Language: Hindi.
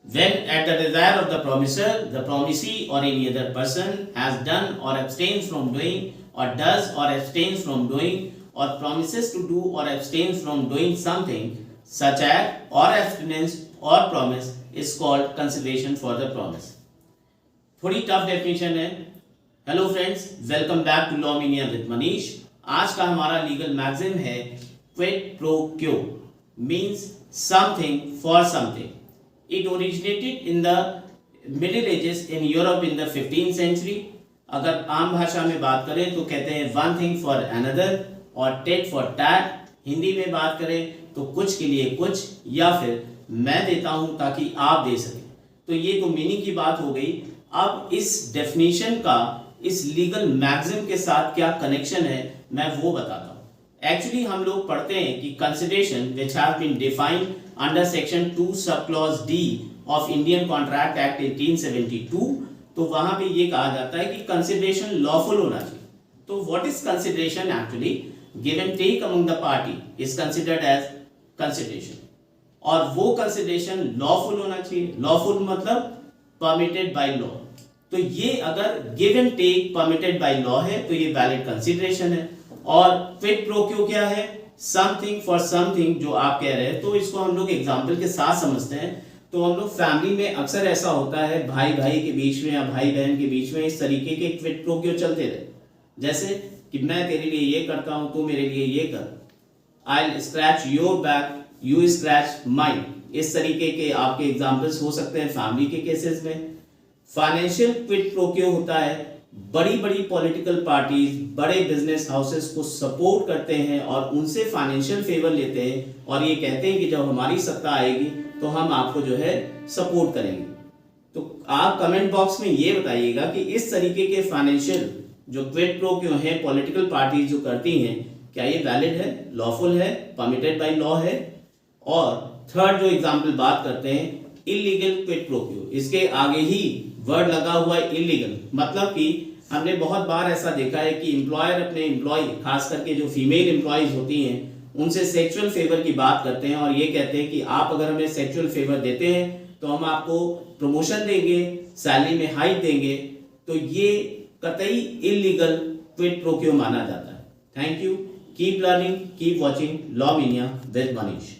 when at the desire of the promisor, the promisee or any other person has done or abstains from doing or does or abstains from doing or promises to do or abstains from doing something such as or abstinence or promise is called consideration for the promise. थोड़ी टफ डेफिनेशन है. Hello friends, welcome back to law mania with Manish. आज का हमारा लीगल मैगजीन है quid pro quo, means something for something. It originated in the middle ages in Europe in the 15th century. अगर आम भाषा में बात करें तो कहते हैं वन थिंग फॉर अनदर और टेट फॉर टैट. हिंदी में बात करें तो कुछ के लिए कुछ, या फिर मैं देता हूं ताकि आप दे सकें. तो ये तो मीनिंग की बात हो गई. अब इस डेफिनेशन का इस लीगल मैगजीन के साथ क्या कनेक्शन है मैं वो बताता हूँ. एक्चुअली हम लोग पढ़ते हैं कि consideration which have been defined under section 2 sub clause D of Indian contract act 1872. तो वहां पे ये कहा जाता है कि कंसिडरेशन लॉफुल होना चाहिए. तो what is consideration? Actually give and take among the party is considered as consideration, और वो कंसिडरेशन लॉफुल होना चाहिए. लॉफुल मतलब परमिटेड बाय लॉ. तो ये अगर give and take permitted by law है तो ये वैलिड कंसिडरेशन है. और क्विड प्रो क्यो क्या है? समथिंग फॉर समथिंग जो आप कह रहे हैं. तो इसको हम लोग एग्जांपल के साथ समझते हैं. तो हम लोग फैमिली में अक्सर ऐसा होता है, भाई भाई के बीच में या भाई बहन के बीच में इस तरीके के क्विड प्रो क्यो चलते रहे. जैसे कि मैं तेरे लिए ये करता हूं, तू मेरे लिए ये कर. आई scratch your back, you scratch mine. इस तरीके के आपके एग्जांपल्स हो सकते हैं फैमिली के केसेस में. फाइनेंशियल क्विड प्रो क्यो होता है, बड़ी बड़ी पॉलिटिकल पार्टीज बड़े बिजनेस हाउसेस को सपोर्ट करते हैं और उनसे फाइनेंशियल फेवर लेते हैं और ये कहते हैं कि जब हमारी सत्ता आएगी तो हम आपको जो है सपोर्ट करेंगे. तो आप कमेंट बॉक्स में ये बताइएगा कि इस तरीके के फाइनेंशियल जो क्विड प्रो क्यो हैं पॉलिटिकल पार्टीज जो करती हैं, क्या ये वैलिड है, लॉफुल है, परमिटेड बाय लॉ है. और थर्ड जो एग्जाम्पल बात करते हैं इलीगल क्विड प्रो क्यो. इसके आगे ही वर्ड लगा हुआ है इलीगल, मतलब कि हमने बहुत बार ऐसा देखा है कि एम्प्लॉयर अपने एम्प्लॉय, खास करके जो फीमेल एम्प्लॉयज होती हैं, उनसे सेक्सुअल फेवर की बात करते हैं और ये कहते हैं कि आप अगर हमें सेक्सुअल फेवर देते हैं तो हम आपको प्रमोशन देंगे, सैलरी में हाइक देंगे. तो ये कतई इलीगल क्विड प्रो क्यो माना जाता है. Thank you. Keep learning, keep watching law mania with Manish.